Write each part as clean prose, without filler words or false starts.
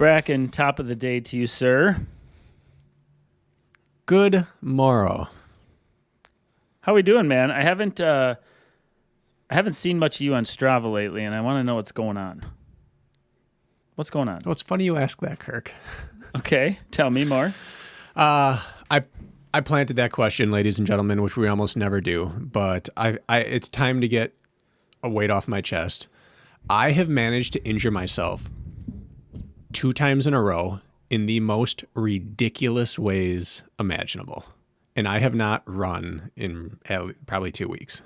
Brakken, top of the day to you, sir. Good morrow. How we doing, man? I haven't seen much of you on Strava lately, and I want to know what's going on. What's going on? Well, it's funny you ask that, Kirk. Okay, tell me more. I planted that question, ladies and gentlemen, which we almost never do, but it's time to get a weight off my chest. I have managed to injure myself 2 times in a row in the most ridiculous ways imaginable. And I have not run in probably 2 weeks.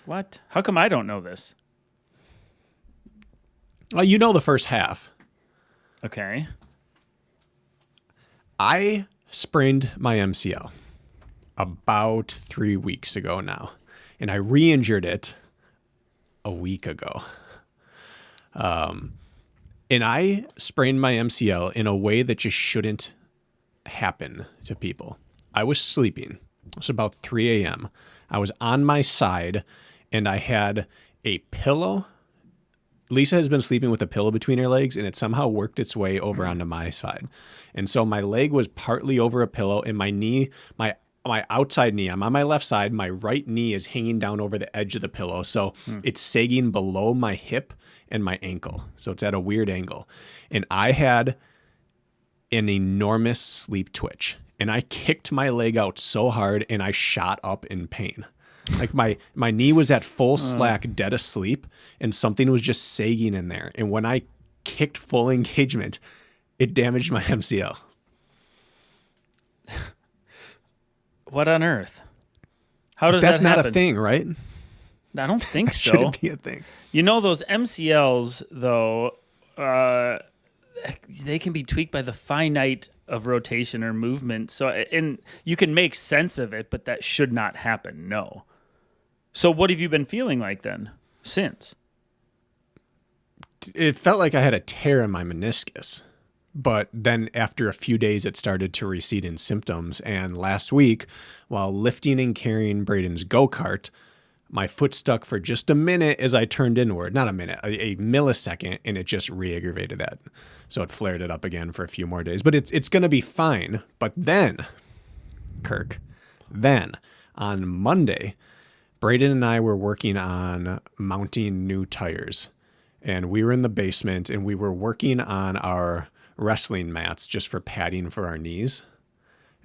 What? How come I don't know this? Well, you know the first half. Okay. I sprained my MCL about 3 weeks ago now, and I re-injured it a week ago. And I sprained my MCL in a way that just shouldn't happen to people. I was sleeping. It was about 3 a.m. I was on my side, and I had a pillow. Lisa has been sleeping with a pillow between her legs, and it somehow worked its way over onto my side. And so my leg was partly over a pillow, and my knee, my outside knee, I'm on my left side, my right knee is hanging down over the edge of the pillow. So it's sagging below my hip and my ankle. So it's at a weird angle. And I had an enormous sleep twitch, and I kicked my leg out so hard, and I shot up in pain. Like my knee was at full slack, dead asleep, and something was just sagging in there. And when I kicked full engagement, it damaged my MCL. What on earth? How does that happen? That's not a thing, right? I don't think so. Shouldn't be a thing. You know, those MCLs, though, they can be tweaked by the finite of rotation or movement. So, and you can make sense of it, but that should not happen. No. So what have you been feeling like then since? It felt like I had a tear in my meniscus, but then after a few days, it started to recede in symptoms. And last week, while lifting and carrying Braden's go-kart, my foot stuck for just a minute as I turned inward. Not a minute, a millisecond, and it just re-aggravated that. So it flared it up again for a few more days. But it's going to be fine. But then, Kirk, on Monday, Braden and I were working on mounting new tires. And we were in the basement, and we were working on our wrestling mats just for padding for our knees.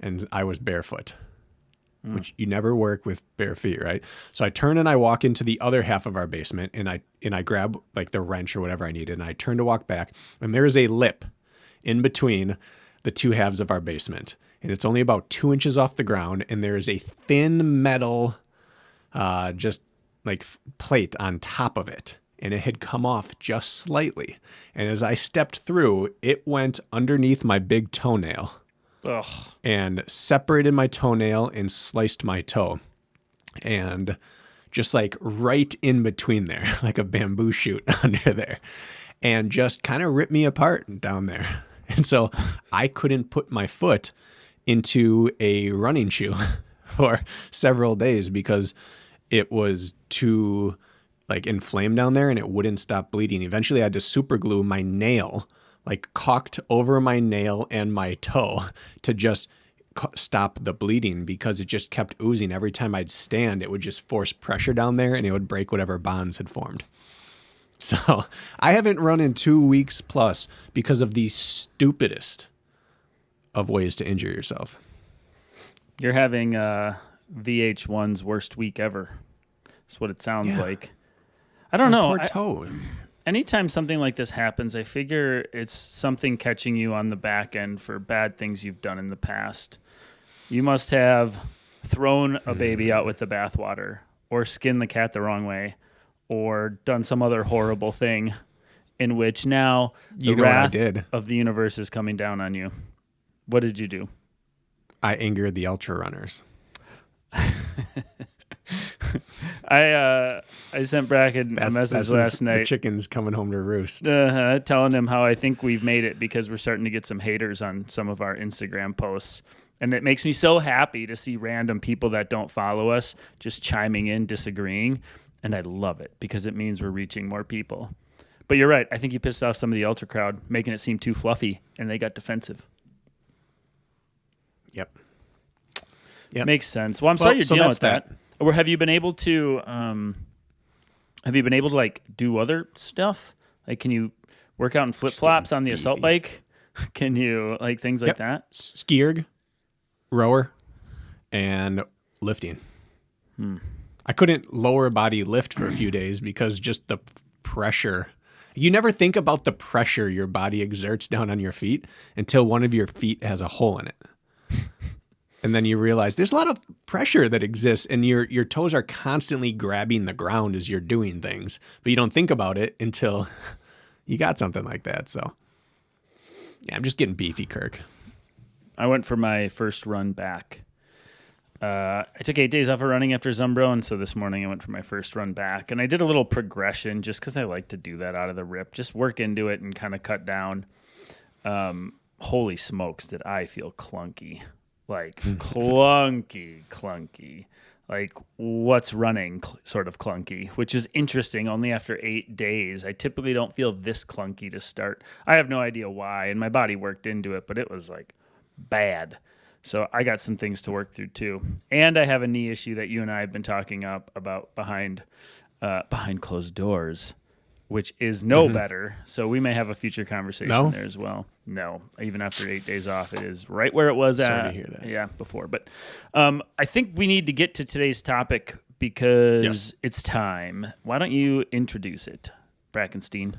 And I was barefoot. Which you never work with bare feet, right? So I turn and I walk into the other half of our basement, and I grab like the wrench or whatever I needed, and I turn to walk back, and there is a lip in between the two halves of our basement, and it's only about 2 inches off the ground, and there is a thin metal just like plate on top of it, and it had come off just slightly. And as I stepped through, it went underneath my big toenail. Ugh. And separated my toenail and sliced my toe. And just like right in between there, like a bamboo shoot under there. And just kind of ripped me apart down there. And so I couldn't put my foot into a running shoe for several days because it was too like inflamed down there and it wouldn't stop bleeding. Eventually I had to super glue my nail, like caulked over my nail and my toe to just stop the bleeding because it just kept oozing. Every time I'd stand, it would just force pressure down there and it would break whatever bonds had formed. So I haven't run in 2 weeks plus because of the stupidest of ways to injure yourself. You're having VH1's worst week ever. That's what it sounds like. I don't know. Poor toe. Anytime something like this happens, I figure it's something catching you on the back end for bad things you've done in the past. You must have thrown a baby out with the bathwater or skinned the cat the wrong way or done some other horrible thing in which now the wrath of the universe is coming down on you. What did you do? I angered the ultra runners. I sent Bracken a message last night. The chicken's coming home to roost. Telling him how I think we've made it because we're starting to get some haters on some of our Instagram posts. And it makes me so happy to see random people that don't follow us just chiming in, disagreeing. And I love it because it means we're reaching more people. But you're right. I think you pissed off some of the ultra crowd, making it seem too fluffy, and they got defensive. Yep. Makes sense. Well, I'm sorry you're dealing with that. Or have you been able to like do other stuff? Like, can you work out in flip flops on the assault bike? Can you like things like that? Ski erg, rower, and lifting. I couldn't lower body lift for a few days because just the pressure. You never think about the pressure your body exerts down on your feet until one of your feet has a hole in it. And then you realize there's a lot of pressure that exists, and your toes are constantly grabbing the ground as you're doing things, but you don't think about it until you got something like that. So yeah, I'm just getting beefy, Kirk. I went for my first run back. I took 8 days off of running after Zumbro, and so this morning I went for my first run back. And I did a little progression just because I like to do that out of the rip. Just work into it and kind of cut down. Holy smokes, did I feel clunky. Like clunky. Like what's running sort of clunky, which is interesting. Only after 8 days, I typically don't feel this clunky to start. I have no idea why, and my body worked into it, but it was like bad. So I got some things to work through too. And I have a knee issue that you and I have been talking about behind closed doors, which is no better. So we may have a future conversation there as well. No, even after 8 days off, it is right where it was Sorry to hear that. Yeah, before. But I think we need to get to today's topic because it's time. Why don't you introduce it, Brackenstein?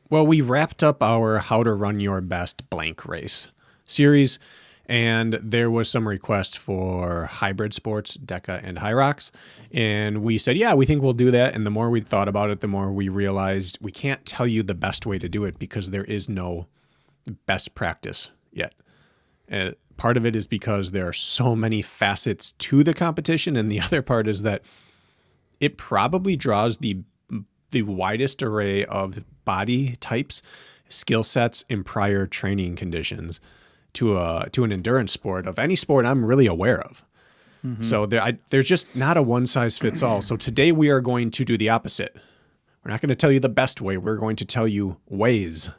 Well, we wrapped up our How to Run Your Best Blank Race series, and there was some request for hybrid sports, DECA and Hyrox. And we said, yeah, we think we'll do that. And the more we thought about it, the more we realized we can't tell you the best way to do it because there is no best practice yet. Part of it is because there are so many facets to the competition. And the other part is that it probably draws the widest array of body types, skill sets, and prior training conditions to an endurance sport of any sport I'm really aware of. So there's just not a one size fits all. So today we are going to do the opposite. We're not going to tell you the best way. We're going to tell you ways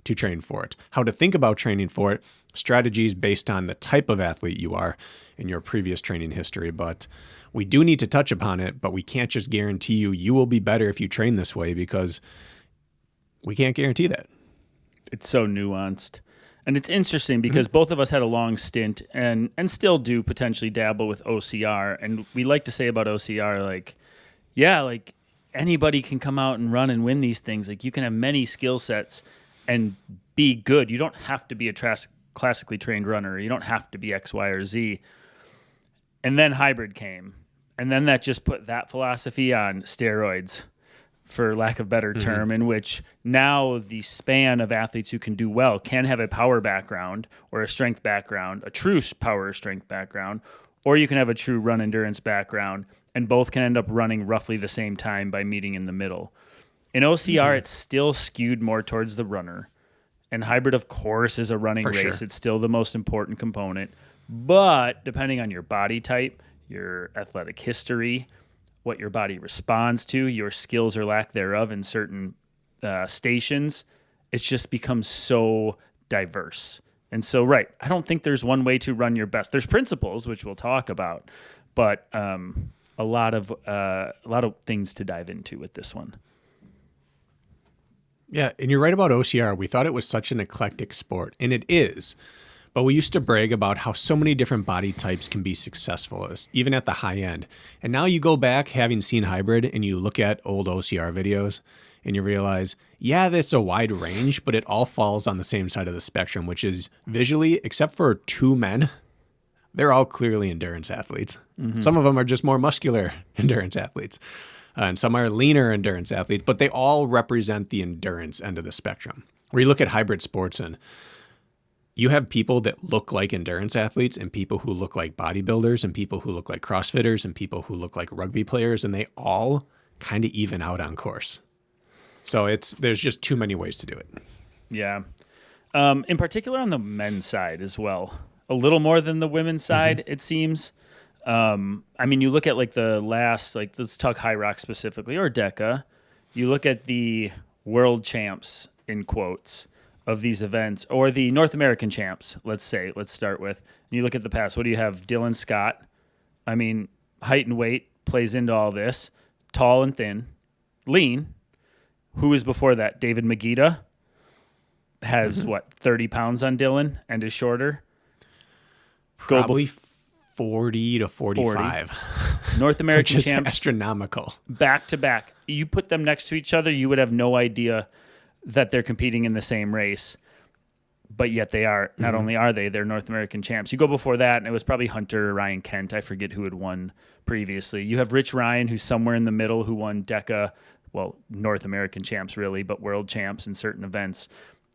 to train for it, how to think about training for it, strategies based on the type of athlete you are in your previous training history. But we do need to touch upon it, but we can't just guarantee you will be better if you train this way because we can't guarantee that. It's so nuanced. And it's interesting because both of us had a long stint and still do potentially dabble with OCR. And we like to say about OCR, like, yeah, like anybody can come out and run and win these things. Like you can have many skill sets and be good. You don't have to be a classically trained runner. You don't have to be X, Y, or Z. And then hybrid came. And then that just put that philosophy on steroids, for lack of a better term, in which now the span of athletes who can do well can have a power background or a strength background, a true power or strength background, or you can have a true run endurance background, and both can end up running roughly the same time by meeting in the middle. In OCR, it's still skewed more towards the runner, and hybrid, of course, is a running race. Sure. It's still the most important component, but depending on your body type, your athletic history, what your body responds to, your skills or lack thereof in certain stations, it's just becomes so diverse. And so, right, I don't think there's one way to run your best. There's principles, which we'll talk about, but a lot of things to dive into with this one. Yeah, and you're right about OCR. We thought it was such an eclectic sport, and it is. But we used to brag about how so many different body types can be successful, even at the high end. And now you go back, having seen hybrid, and you look at old OCR videos, and you realize, yeah, that's a wide range, but it all falls on the same side of the spectrum, which is visually, except for two men, they're all clearly endurance athletes. Some of them are just more muscular endurance athletes, and some are leaner endurance athletes, but they all represent the endurance end of the spectrum. Where you look at hybrid sports, and you have people that look like endurance athletes and people who look like bodybuilders and people who look like CrossFitters and people who look like rugby players, and they all kind of even out on course. So there's just too many ways to do it. Yeah. In particular on the men's side as well. A little more than the women's side, it seems. I mean, you look at like the last, like let's talk Hyrox specifically or DECA. You look at the world champs in quotes of these events, or the North American champs, let's start with, and you look at the past, what do you have? Dylan Scott. I mean, height and weight plays into all this. Tall and thin, lean. Who was before that? David Magida has 30 pounds on Dylan and is shorter. Probably 40 to 45. 40. North American champs. Astronomical. Back to back. You put them next to each other, you would have no idea that they're competing in the same race. But yet they are. Not only are they're North American champs. You go before that, and it was probably Hunter or Ryan Kent. I forget who had won previously. You have Rich Ryan, who's somewhere in the middle, who won DECA, well, North American champs really, but world champs in certain events.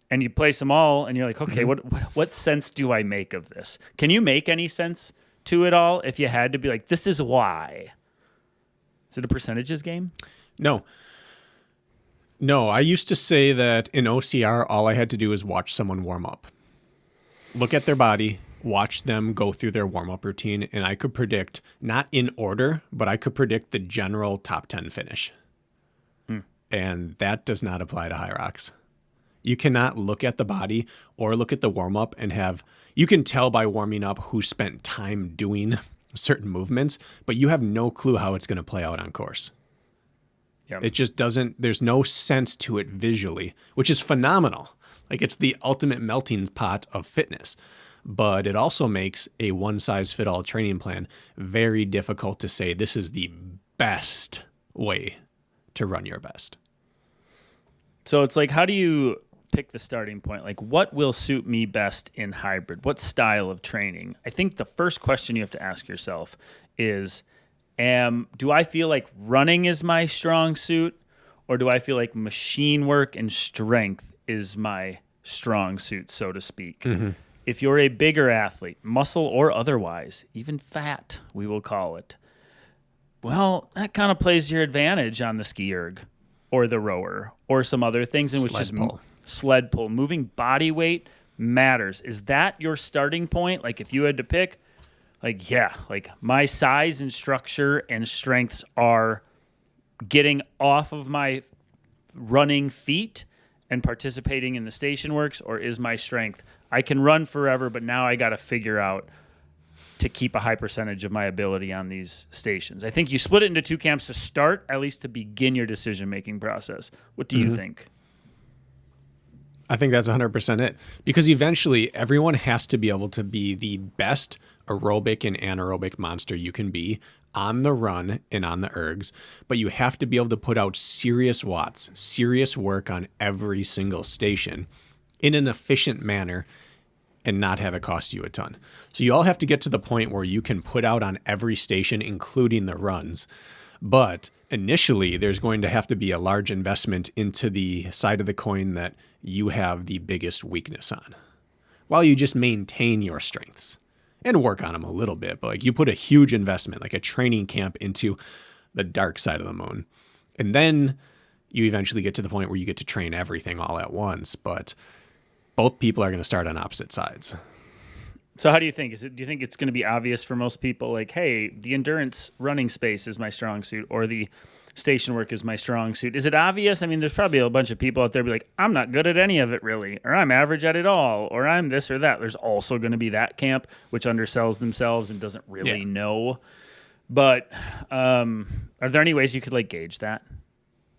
And you place them all, and you're like, okay, what sense do I make of this? Can you make any sense to it all if you had to be like, this is why? Is it a percentages game? No, I used to say that in OCR, all I had to do is watch someone warm up. Look at their body, watch them go through their warm-up routine, and I could predict, not in order, but I could predict the general top 10 finish. And that does not apply to high rocks. You cannot look at the body or look at the warm-up and you can tell by warming up who spent time doing certain movements, but you have no clue how it's going to play out on course. Yep. It just doesn't, there's no sense to it visually, which is phenomenal. Like, it's the ultimate melting pot of fitness, but it also makes a one-size-fit-all training plan very difficult to say this is the best way to run your best. So it's like, how do you pick the starting point? Like, what will suit me best in hybrid? What style of training? I think the first question you have to ask yourself is, do I feel like running is my strong suit, or do I feel like machine work and strength is my strong suit, so to speak? If you're a bigger athlete, muscle or otherwise, even fat, we will call it, well, that kind of plays your advantage on the ski erg or the rower or some other things in which is sled pull. Moving body weight matters. Is that your starting point? Like, if you had to pick, like, yeah, like my size and structure and strengths are getting off of my running feet and participating in the station works, or is my strength, I can run forever, but now I got to figure out to keep a high percentage of my ability on these stations. I think you split it into two camps to start, at least to begin your decision-making process. What do you think? I think that's 100% it. Because eventually, everyone has to be able to be the best aerobic and anaerobic monster you can be on the run and on the ergs. But you have to be able to put out serious watts, serious work on every single station in an efficient manner and not have it cost you a ton. So you all have to get to the point where you can put out on every station, including the runs. But initially, there's going to have to be a large investment into the side of the coin that you have the biggest weakness on, while you just maintain your strengths and work on them a little bit. But like, you put a huge investment, like a training camp, into the dark side of the moon. And then you eventually get to the point where you get to train everything all at once. But both people are going to start on opposite sides. So how do you think? Do you think it's going to be obvious for most people, like, hey, the endurance running space is my strong suit, or the station work is my strong suit? Is it obvious? I mean, there's probably a bunch of people out there be like, I'm not good at any of it really, or I'm average at it all, or I'm this or that. There's also going to be that camp which undersells themselves and doesn't really know. But are there any ways you could like gauge that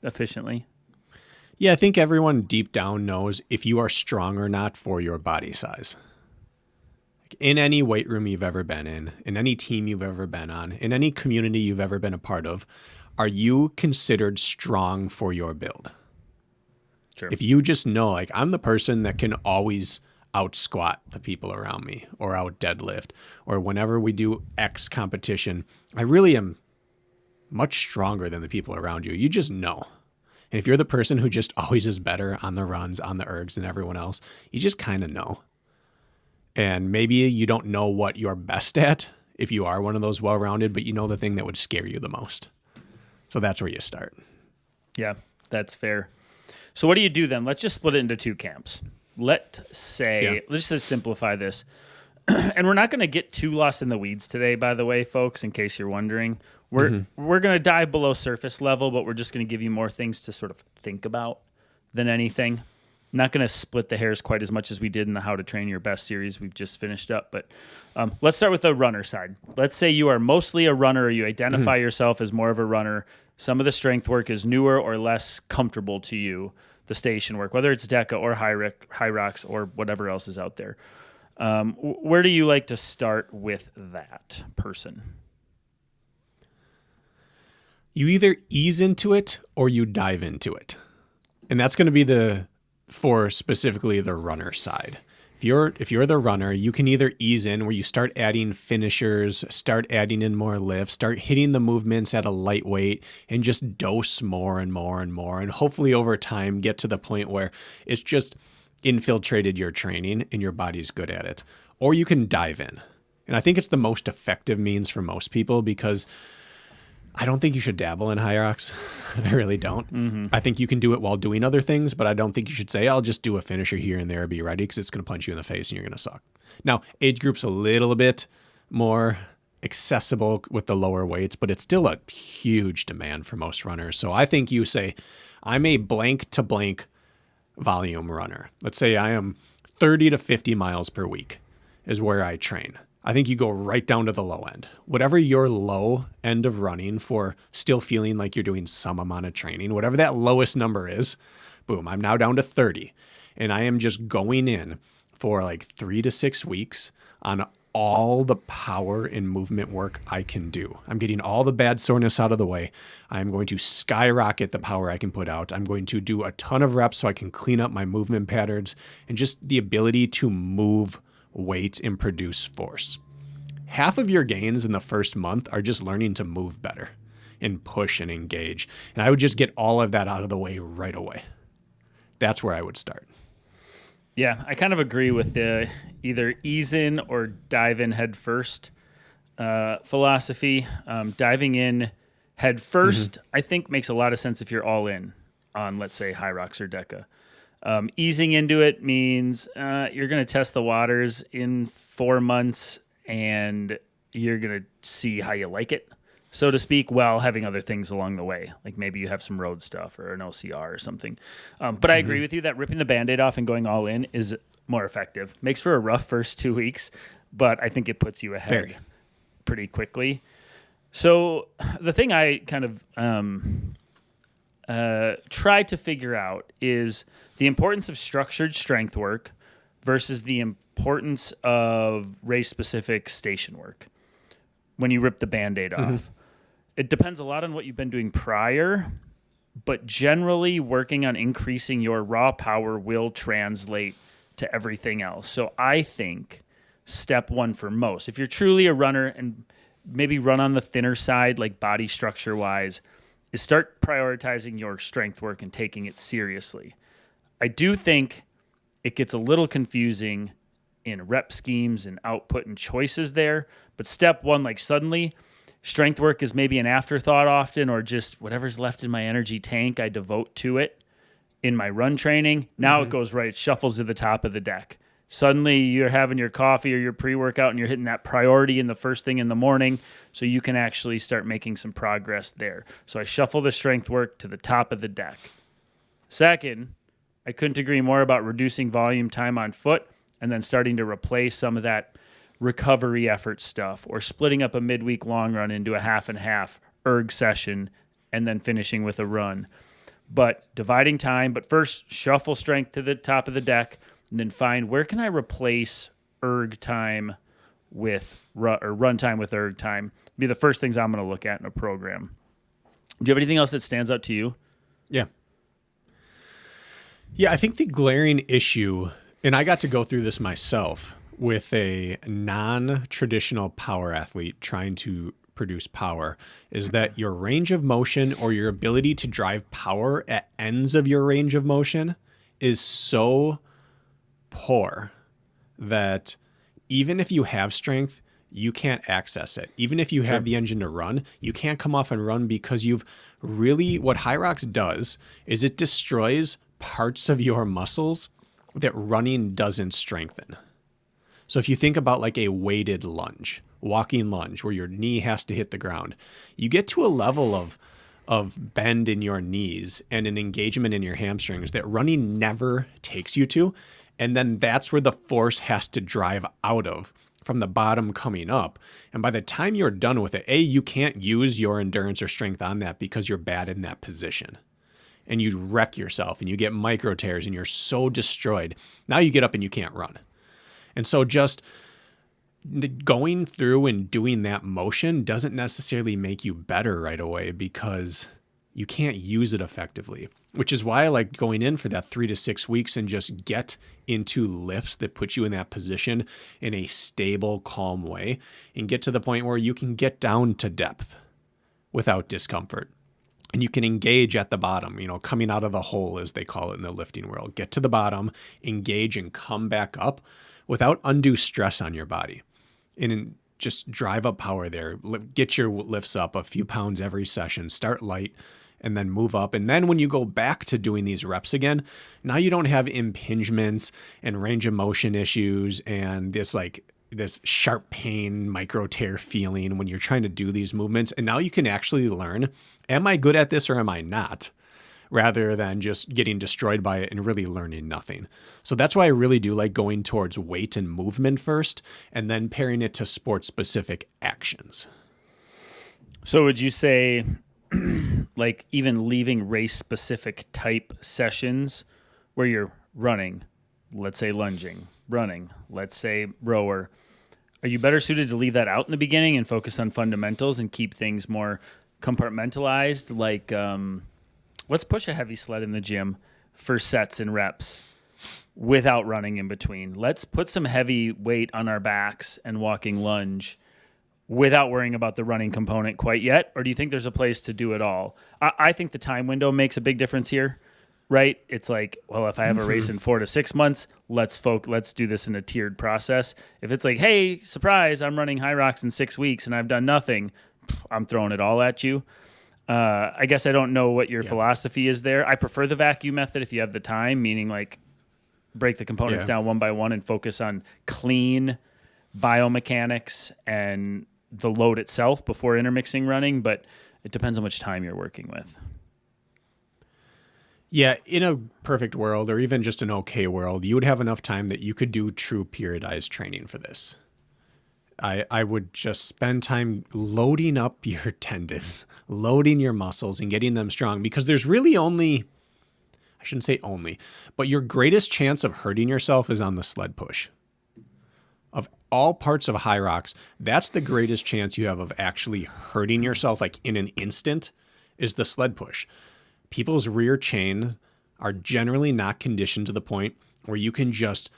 efficiently? Yeah, I think everyone deep down knows if you are strong or not for your body size. In any weight room you've ever been in any team you've ever been on, in any community you've ever been a part of, are you considered strong for your build? Sure. If you just know, like, I'm the person that can always out squat the people around me, or out deadlift, or whenever we do X competition, I really am much stronger than the people around you. You just know. And if you're the person who just always is better on the runs, on the ergs than everyone else, you just kind of know. And maybe you don't know what you're best at if you are one of those well-rounded, but you know the thing that would scare you the most. So that's where you start. Yeah, that's fair. So what do you do then? Let's just split it into two camps. Let's just simplify this. And we're not going to get too lost in the weeds today, by the way, folks, in case you're wondering. We're going to dive below surface level, but we're just going to give you more things to sort of think about than anything. Not going to split the hairs quite as much as we did in the How to Train Your Best series we've just finished up. But let's start with the runner side. Let's say you are mostly a runner, or you identify yourself as more of a runner. Some of the strength work is newer or less comfortable to you, the station work, whether it's DECA or high rocks or whatever else is out there. Where do you like to start with that person? You either ease into it or you dive into it. And that's going to be for specifically the runner side. If you're the runner, you can either ease in where you start adding finishers, start adding in more lifts, start hitting the movements at a light weight, and just dose more and more and more. And hopefully over time get to the point where it's just infiltrated your training and your body's good at it. Or you can dive in. And I think it's the most effective means for most people, because I don't think you should dabble in high rocks. I really don't. I think you can do it while doing other things, but I don't think you should say, I'll just do a finisher here and there and be ready, because it's going to punch you in the face and you're going to suck. Now, age group's a little bit more accessible with the lower weights, but it's still a huge demand for most runners. So I think you say, I'm a blank to blank volume runner. Let's say I am 30 to 50 miles per week is where I train. I think you go right down to the low end. Whatever your low end of running for still feeling like you're doing some amount of training, whatever that lowest number is, boom, I'm now down to 30. And I am just going in for like 3 to 6 weeks on all the power and movement work I can do. I'm getting all the bad soreness out of the way. I'm going to skyrocket the power I can put out. I'm going to do a ton of reps so I can clean up my movement patterns and just the ability to move weight and produce force. Half of your gains in the first month are just learning to move better and push and engage. And I would just get all of that out of the way right away. That's where I would start. Yeah, I kind of agree with the either ease in or dive in head first philosophy. Diving in head first, I think, makes a lot of sense if you're all in on, let's say, high rocks or DECA. Easing into it means you're going to test the waters in 4 months and you're going to see how you like it, so to speak, while having other things along the way. Like maybe you have some road stuff or an OCR or something. But I agree with you that ripping the Band-Aid off and going all in is more effective. Makes for a rough first 2 weeks, but I think it puts you ahead pretty quickly. So the thing I kind of try to figure out is the importance of structured strength work versus the importance of race-specific station work when you rip the Band-Aid off. It depends a lot on what you've been doing prior, but generally working on increasing your raw power will translate to everything else. So I think step one for most, if you're truly a runner and maybe run on the thinner side, like body structure-wise, is start prioritizing your strength work and taking it seriously. I do think it gets a little confusing in rep schemes and output and choices there, but step one, like suddenly strength work is maybe an afterthought often, or just whatever's left in my energy tank, I devote to it in my run training. Now it goes right, it shuffles to the top of the deck. Suddenly you're having your coffee or your pre-workout and you're hitting that priority in the first thing in the morning, so you can actually start making some progress there. So I shuffle the strength work to the top of the deck. Second, I couldn't agree more about reducing volume time on foot and then starting to replace some of that recovery effort stuff, or splitting up a midweek long run into a half and half erg session and then finishing with a run. But dividing time, but first shuffle strength to the top of the deck, and then find where can I replace erg time with run time with erg time. Be the first things I'm going to look at in a program. Do you have anything else that stands out to you? Yeah, I think the glaring issue, and I got to go through this myself with a non-traditional power athlete trying to produce power, is that your range of motion or your ability to drive power at ends of your range of motion is so poor that even if you have strength, you can't access it. Even if you have the engine to run, you can't come off and run, because what High Rocks does is it destroys parts of your muscles that running doesn't strengthen. So if you think about like a weighted lunge, walking lunge, where your knee has to hit the ground, you get to a level of of bend in your knees and an engagement in your hamstrings that running never takes you to. And then that's where the force has to drive out of, from the bottom coming up. And by the time you're done with it, you can't use your endurance or strength on that because you're bad in that position. And you wreck yourself and you get micro tears and you're so destroyed. Now you get up and you can't run. And so just going through and doing that motion doesn't necessarily make you better right away because you can't use it effectively, which is why I like going in for that 3 to 6 weeks and just get into lifts that put you in that position in a stable, calm way and get to the point where you can get down to depth without discomfort. And you can engage at the bottom, coming out of the hole, as they call it in the lifting world. Get to the bottom, engage, and come back up without undue stress on your body. And just drive up power there. Get your lifts up a few pounds every session. Start light and then move up. And then when you go back to doing these reps again, now you don't have impingements and range of motion issues and this sharp pain, micro tear feeling when you're trying to do these movements. And now you can actually learn, am I good at this or am I not? Rather than just getting destroyed by it and really learning nothing. So that's why I really do like going towards weight and movement first and then pairing it to sport-specific actions. So would you say like even leaving race-specific type sessions where you're running, let's say lunging, running, let's say rower, are you better suited to leave that out in the beginning and focus on fundamentals and keep things more compartmentalized? Like, let's push a heavy sled in the gym for sets and reps without running in between. Let's put some heavy weight on our backs and walking lunge without worrying about the running component quite yet? Or do you think there's a place to do it all? I think the time window makes a big difference here, right? It's like, well, if I have a race in 4 to 6 months, let's do this in a tiered process. If it's like, hey, surprise, I'm running high rocks in 6 weeks and I've done nothing, I'm throwing it all at you. I guess I don't know what your philosophy is there. I prefer the vacuum method if you have the time, meaning like break the components down one by one and focus on clean biomechanics and the load itself before intermixing running, but it depends on how much time you're working with. Yeah, in a perfect world or even just an okay world, you would have enough time that you could do true periodized training for this. I would just spend time loading up your tendons, loading your muscles and getting them strong because there's really I shouldn't say only, but your greatest chance of hurting yourself is on the sled push. Of all parts of high rocks, that's the greatest chance you have of actually hurting yourself like in an instant is the sled push. People's rear chain are generally not conditioned to the point where you can just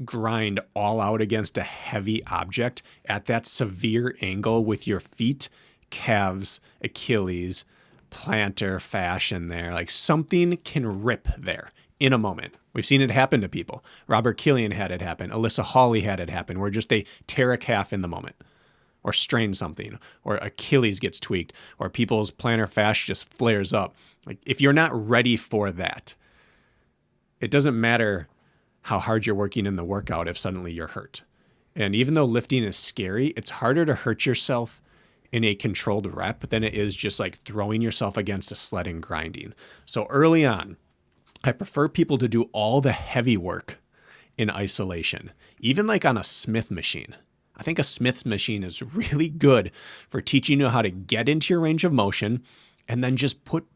grind all out against a heavy object at that severe angle with your feet, calves, Achilles, plantar fascia there. Like something can rip there in a moment. We've seen it happen to people. Robert Killian had it happen. Alyssa Hawley had it happen where just they tear a calf in the moment or strain something or Achilles gets tweaked or people's plantar fascia just flares up. Like if you're not ready for that, it doesn't matter how hard you're working in the workout if suddenly you're hurt. And even though lifting is scary, it's harder to hurt yourself in a controlled rep than it is just like throwing yourself against a sled and grinding. So early on, I prefer people to do all the heavy work in isolation, even like on a Smith machine. I think a Smith machine is really good for teaching you how to get into your range of motion and then just put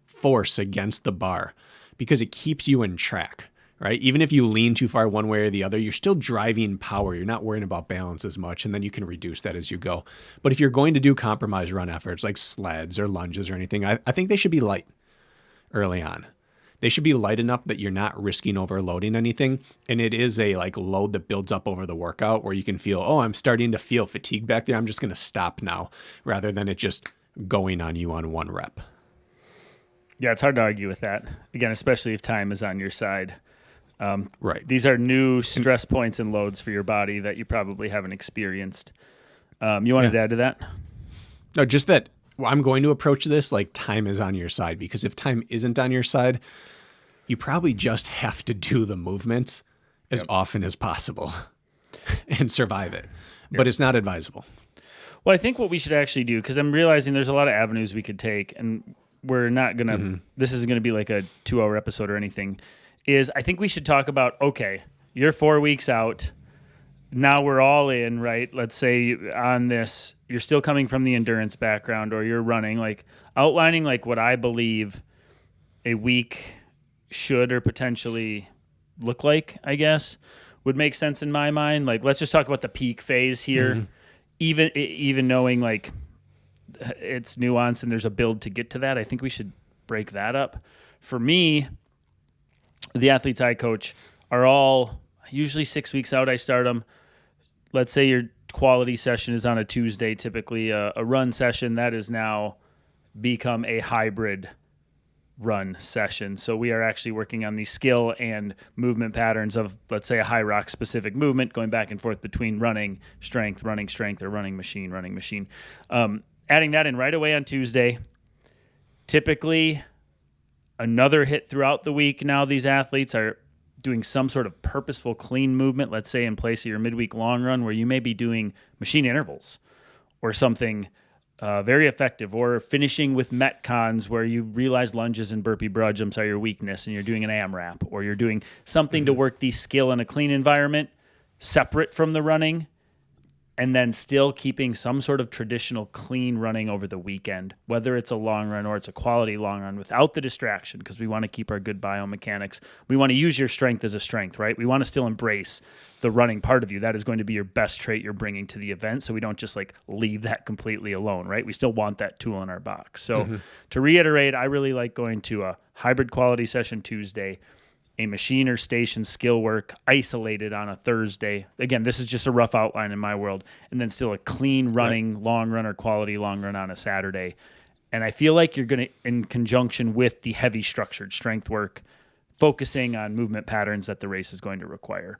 force against the bar because it keeps you in track. Right? Even if you lean too far one way or the other, you're still driving power. You're not worrying about balance as much, and then you can reduce that as you go. But if you're going to do compromise run efforts like sleds or lunges or anything, I think they should be light early on. They should be light enough that you're not risking overloading anything. And it is a like load that builds up over the workout where you can feel, oh, I'm starting to feel fatigue back there. I'm just going to stop now rather than it just going on you on one rep. Yeah, it's hard to argue with that. Again, especially if time is on your side. Right. These are new stress points and loads for your body that you probably haven't experienced. You wanted to add to that? No, just that I'm going to approach this like time is on your side, because if time isn't on your side, you probably just have to do the movements as often as possible and survive it. But it's not advisable. Well, I think what we should actually do, because I'm realizing there's a lot of avenues we could take, and we're not going to, this isn't going to be like a 2-hour episode or anything, is I think we should talk about, okay, you're 4 weeks out. Now we're all in, right? Let's say on this, you're still coming from the endurance background or you're running, like outlining like what I believe a week should or potentially look like, I guess, would make sense in my mind. Like, let's just talk about the peak phase here. Even knowing like it's nuanced and there's a build to get to that, I think we should break that up. For me, the athletes I coach are all usually 6 weeks out. I start them. Let's say your quality session is on a Tuesday, typically a run session that has now become a hybrid run session. So we are actually working on the skill and movement patterns of, let's say, a high rock specific movement, going back and forth between running strength, or running machine. Adding that in right away on Tuesday. Typically, another hit throughout the week. Now these athletes are doing some sort of purposeful clean movement, let's say in place of your midweek long run, where you may be doing machine intervals or something very effective, or finishing with Metcons where you realize lunges and burpee broad jumps are your weakness and you're doing an AMRAP, or you're doing something to work the skill in a clean environment separate from the running, and then still keeping some sort of traditional clean running over the weekend, whether it's a long run or it's a quality long run without the distraction, because we want to keep our good biomechanics. We want to use your strength as a strength, right? We want to still embrace the running part of you. That is going to be your best trait you're bringing to the event. So we don't just like leave that completely alone, right? We still want that tool in our box. So to reiterate, I really like going to a hybrid quality session Tuesday, a machine or station skill work isolated on a Thursday. Again, this is just a rough outline in my world. And then still a clean running long run or quality long run on a Saturday. And I feel like you're going to, in conjunction with the heavy structured strength work, focusing on movement patterns that the race is going to require.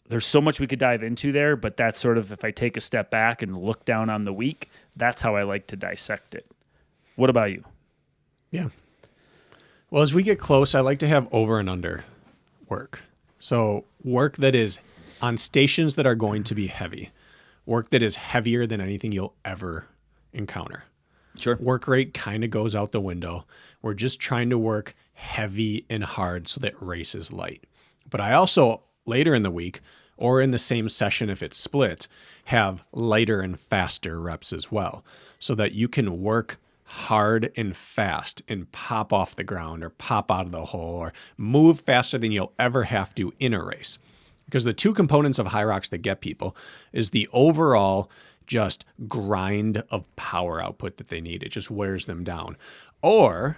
There's so much we could dive into there, but that's sort of, if I take a step back and look down on the week, that's how I like to dissect it. What about you? Yeah. Well, as we get close, I like to have over and under work. So work that is on stations that are going to be heavy, work that is heavier than anything you'll ever encounter. Sure. Work rate kind of goes out the window. We're just trying to work heavy and hard so that race is light. But I also, later in the week, or in the same session if it's split, have lighter and faster reps as well, so that you can work hard and fast and pop off the ground or pop out of the hole or move faster than you'll ever have to in a race. Because the two components of high rocks that get people is the overall just grind of power output that they need. It just wears them down. Or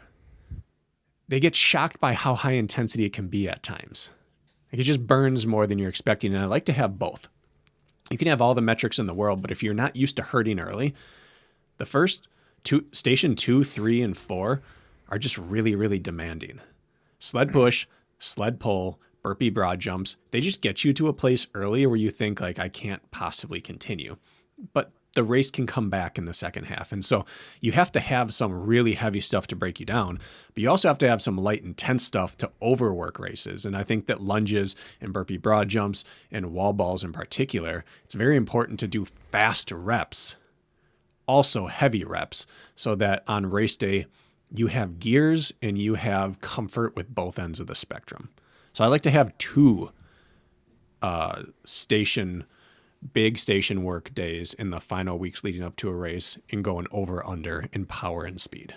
they get shocked by how high intensity it can be at times. Like, it just burns more than you're expecting. And I like to have both. You can have all the metrics in the world, but if you're not used to hurting early, the first station 2, 3, and 4 are just really, really demanding. Sled push, sled pull, burpee broad jumps, they just get you to a place early where you think like, I can't possibly continue. But the race can come back in the second half. And so you have to have some really heavy stuff to break you down, but you also have to have some light, intense stuff to overwork races. And I think that lunges and burpee broad jumps and wall balls in particular, it's very important to do fast reps, also heavy reps, so that on race day, you have gears and you have comfort with both ends of the spectrum. So I like to have two big station work days in the final weeks leading up to a race and going over under in power and speed.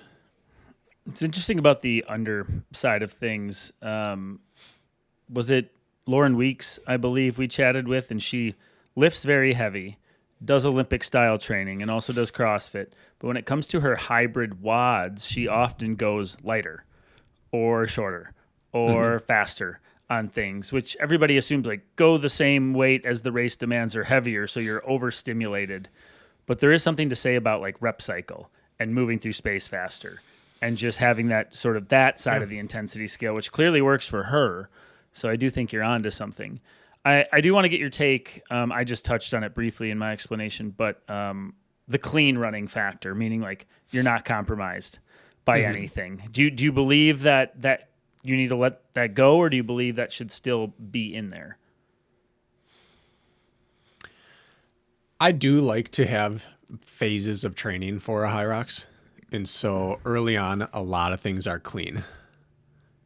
It's interesting about the under side of things. Was it Lauren Weeks, I believe, we chatted with, and she lifts very heavy, does Olympic style training, and also does CrossFit. But when it comes to her hybrid WODs, she often goes lighter or shorter or faster on things, which everybody assumes like go the same weight as the race demands or heavier, so you're overstimulated. But there is something to say about like rep cycle and moving through space faster and just having that sort of that side of the intensity scale, which clearly works for her. So I do think you're onto something. I do want to get your take. I just touched on it briefly in my explanation, but the clean running factor, meaning like you're not compromised by anything. Do you believe that you need to let that go, or do you believe that should still be in there? I do like to have phases of training for a Hyrox. And so early on, a lot of things are clean.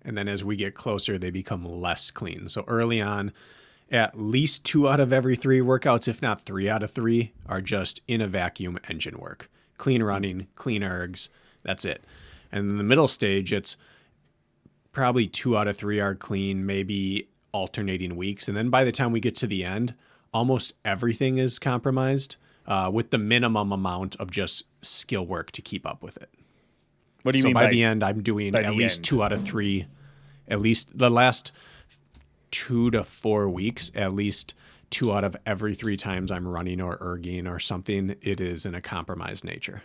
And then as we get closer, they become less clean. So early on, at least 2 out of every 3 workouts, if not 3 out of 3, are just in a vacuum engine work. Clean running, clean ergs, that's it. And in the middle stage, it's probably 2 out of 3 are clean, maybe alternating weeks. And then by the time we get to the end, almost everything is compromised with the minimum amount of just skill work to keep up with it. What do you mean by the end, I'm doing at least end? 2 out of 3, at least the last 2 to 4 weeks, at least 2 out of every 3 times I'm running or erging or something, it is in a compromised nature.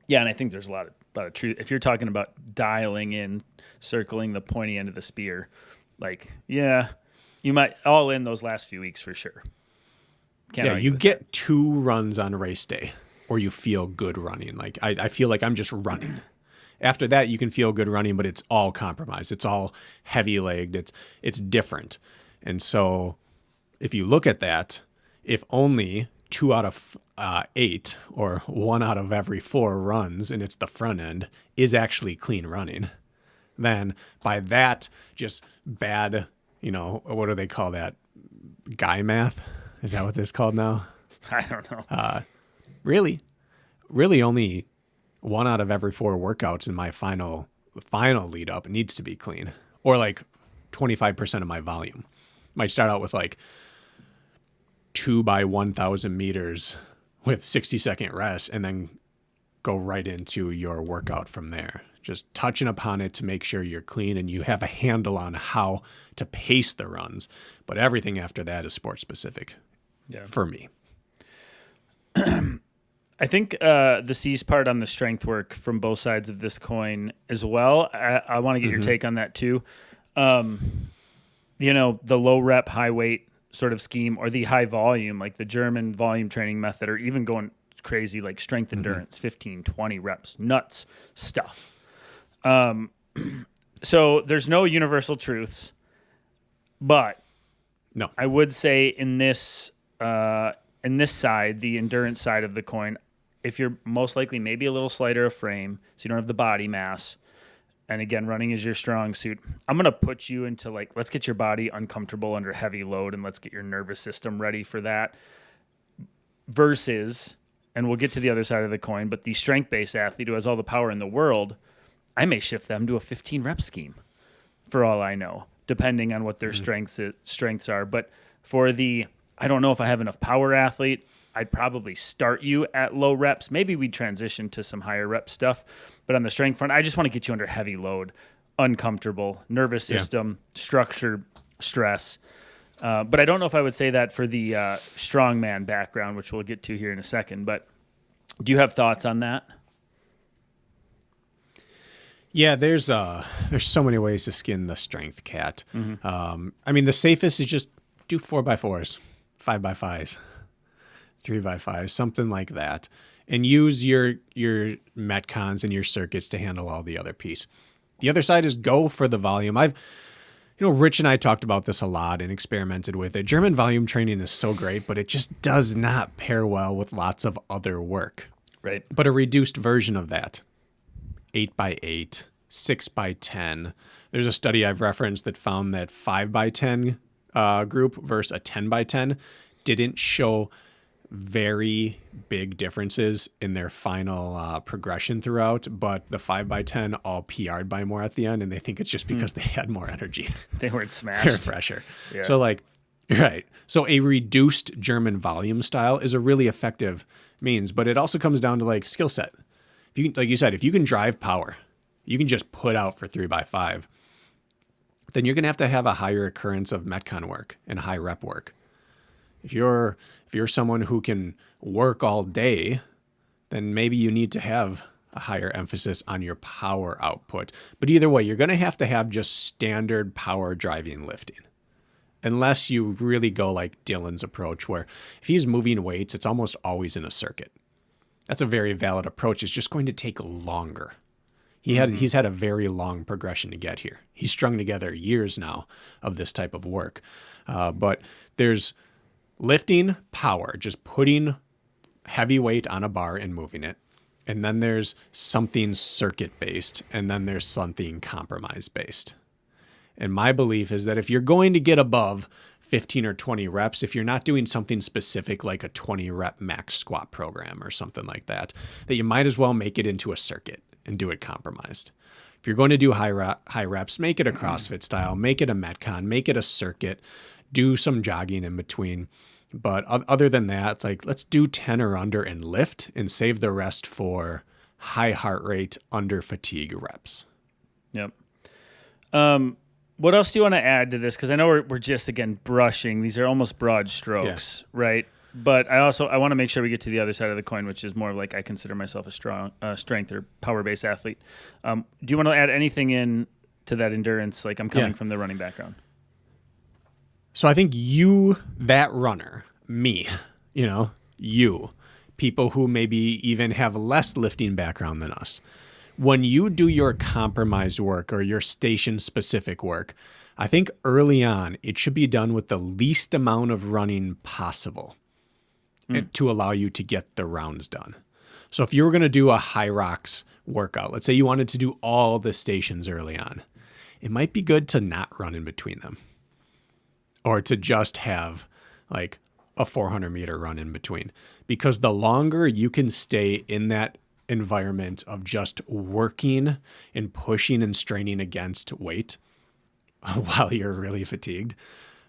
Yeah, and I think there's a lot of truth. If you're talking about dialing in, circling the pointy end of the spear, like, yeah, you might all in those last few weeks for sure. You get 2 runs on race day, or you feel good running. Like I feel like I'm just running. After that, you can feel good running, but it's all compromised. It's all heavy-legged. It's different. And so if you look at that, if only 2 out of 8 or 1 out of every 4 runs, and it's the front end, is actually clean running, then by that, just bad, what do they call that? Guy math? Is that what this is called now? I don't know. Really only 1 out of every 4 workouts in my final lead up needs to be clean, or like 25% of my volume. Might start out with like 2 by 1,000 meters with 60-second rest, and then go right into your workout from there. Just touching upon it to make sure you're clean and you have a handle on how to pace the runs. But everything after that is sport specific for me. I think the C's part on the strength work from both sides of this coin as well. I want to get your take on that too. The low rep, high weight sort of scheme, or the high volume, like the German volume training method, or even going crazy like strength endurance, 15, 20 reps, nuts stuff. So there's no universal truths, but no, I would say in this side, the endurance side of the coin, if you're most likely maybe a little slighter of frame, so you don't have the body mass, and again, running is your strong suit, I'm going to put you into like, let's get your body uncomfortable under heavy load and let's get your nervous system ready for that versus, and we'll get to the other side of the coin, but the strength-based athlete who has all the power in the world, I may shift them to a 15 rep scheme for all I know, depending on what their strengths are. But for the, I don't know if I have enough power athlete, I'd probably start you at low reps. Maybe we'd transition to some higher rep stuff. But on the strength front, I just want to get you under heavy load, uncomfortable, nervous system, structure, stress. But I don't know if I would say that for the strongman background, which we'll get to here in a second. But do you have thoughts on that? Yeah, there's so many ways to skin the strength cat. I mean, the safest is just do 4x4s, 5x5s, 3x5s, something like that, and use your metcons and your circuits to handle all the other piece. The other side is go for the volume. Rich and I talked about this a lot and experimented with it. German volume training is so great, but it just does not pair well with lots of other work. Right. But a reduced version of that, 8x8, 6x10. There's a study I've referenced that found that 5x10 group versus a 10x10 didn't show very big differences in their final progression throughout, but the 5x10 all PR'd by more at the end, and they think it's just because they had more energy. They weren't smashed. They're fresher. Yeah. So right. So a reduced German volume style is a really effective means, but it also comes down to like skill set. If you, like you said, if you can drive power, you can just put out for 3x5, then you're going to have a higher occurrence of metcon work and high rep work. If you're someone who can work all day, then maybe you need to have a higher emphasis on your power output. But either way, you're going to have just standard power driving lifting. Unless you really go like Dylan's approach, where if he's moving weights, it's almost always in a circuit. That's a very valid approach. It's just going to take longer. He's had a very long progression to get here. He's strung together years now of this type of work. But there's lifting power, just putting heavy weight on a bar and moving it. And then there's something circuit based, and then there's something compromise based. And my belief is that if you're going to get above 15 or 20 reps, if you're not doing something specific like a 20 rep max squat program or something like that, that you might as well make it into a circuit and do it compromised. If you're going to do high reps, make it a CrossFit style, make it a Metcon, make it a circuit, do some jogging in between. But other than that, it's like, let's do 10 or under and lift and save the rest for high heart rate under fatigue reps. Yep. What else do you want to add to this? Because I know we're just, again, brushing. These are almost broad strokes, right? But I want to make sure we get to the other side of the coin, which is more like I consider myself a strong strength or power-based athlete. Do you want to add anything in to that endurance? Like, I'm coming from the running background. So I think that runner, me, you, people who maybe even have less lifting background than us, when you do your compromised work or your station-specific work, I think early on it should be done with the least amount of running possible to allow you to get the rounds done. So if you were going to do a high rocks workout, let's say you wanted to do all the stations early on, it might be good to not run in between them or to just have like a 400-meter run in between, because the longer you can stay in that environment of just working and pushing and straining against weight while you're really fatigued,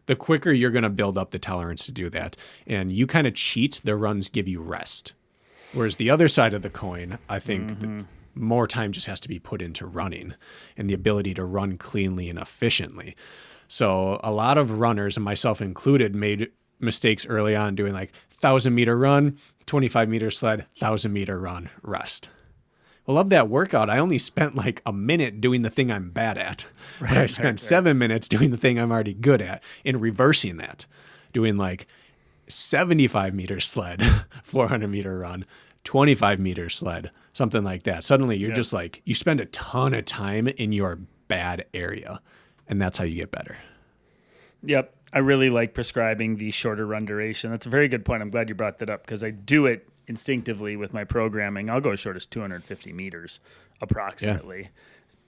the quicker you're going to build up the tolerance to do that. And you kind of cheat, the runs give you rest. Whereas the other side of the coin, I think more time just has to be put into running and the ability to run cleanly and efficiently. So a lot of runners, and myself included, made mistakes early on doing like 1,000-meter run, 25-meter sled, 1,000-meter run, rest. I love that workout. I only spent like a minute doing the thing I'm bad at. But I spent 7 minutes doing the thing I'm already good at and reversing that, doing like 75-meter sled, 400-meter run, 25-meter sled, something like that. Suddenly you're just like, you spend a ton of time in your bad area, and that's how you get better. Yep. I really like prescribing the shorter run duration. That's a very good point. I'm glad you brought that up because I do it instinctively with my programming. I'll go as short as 250 meters approximately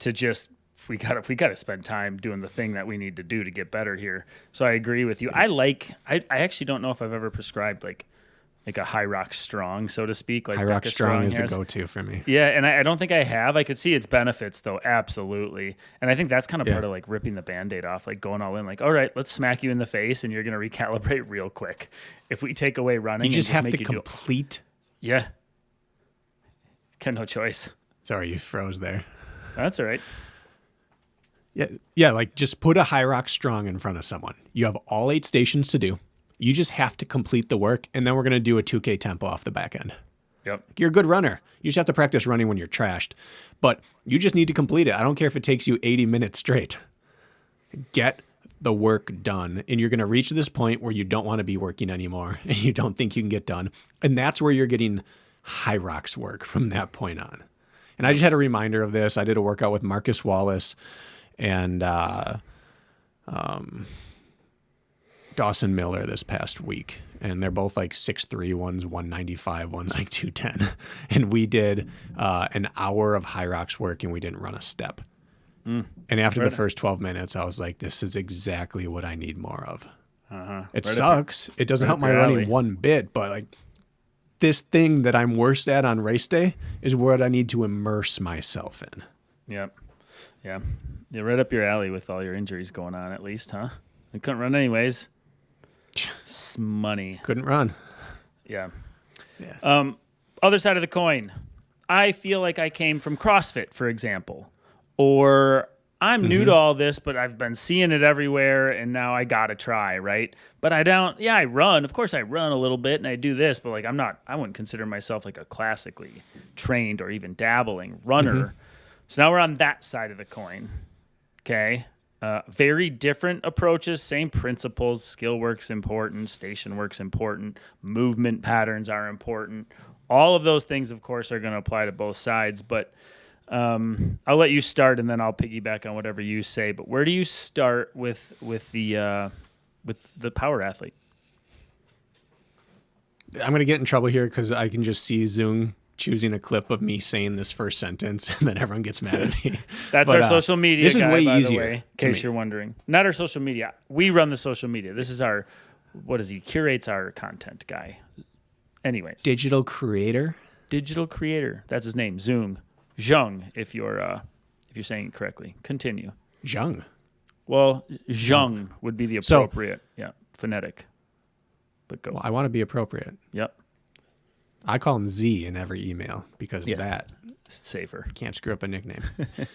to just, we got to spend time doing the thing that we need to do to get better here. So I agree with you. I actually don't know if I've ever prescribed like a high rock strong, so to speak. Like high rock strong is has. a go-to for me. Yeah, and I don't think I have. I could see its benefits though, absolutely. And I think that's kind of part of like ripping the Band-Aid off, like going all in, like, all right, let's smack you in the face and you're going to recalibrate real quick. If we take away running, you just and have make to you complete. Yeah. Got no choice. Sorry, you froze there. That's all right. Yeah, like just put a high rock strong in front of someone. You have all 8 stations to do. You just have to complete the work, and then we're going to do a 2K tempo off the back end. Yep. You're a good runner. You just have to practice running when you're trashed. But you just need to complete it. I don't care if it takes you 80 minutes straight. Get the work done, and you're going to reach this point where you don't want to be working anymore, and you don't think you can get done. And that's where you're getting high rocks work from that point on. And I just had a reminder of this. I did a workout with Marcus Wallace and Dawson Miller this past week, and they're both like 6'3", one's 195, one's like 210. And we did an hour of high rocks work, and we didn't run a step. And after the first 12 minutes, I was like, this is exactly what I need more of. It sucks. It doesn't help my running one bit, but like this thing that I'm worst at on race day is what I need to immerse myself in. Yep. Yeah. You're right up your alley with all your injuries going on, at least, huh? I couldn't run anyways. Money. Couldn't run. Yeah. Other side of the coin. I feel like I came from CrossFit, for example, or I'm new to all this, but I've been seeing it everywhere, and now I got to try, right? But I don't, I run. Of course I run a little bit, and I do this, but like I wouldn't consider myself like a classically trained or even dabbling runner. So now we're on that side of the coin, okay? Very different approaches, same principles. Skill work's important, station work's important, movement patterns are important. All of those things, of course, are going to apply to both sides, but I'll let you start, and then I'll piggyback on whatever you say. But where do you start with the power athlete? I'm going to get in trouble here because I can just see Zoom choosing a clip of me saying this first sentence, and then everyone gets mad at me. That's our social media this guy, is way by easier, the way, in case you're wondering. Not our social media. We run the social media. This is our, what is he? Curates our content guy. Anyways. Digital creator? Digital creator. That's his name. Zheng, if you're saying it correctly. Continue. Zheng. Well, Zheng would be the appropriate, phonetic. But go. Well, I want to be appropriate. Yep. I call him Z in every email because that it's safer. Can't screw up a nickname.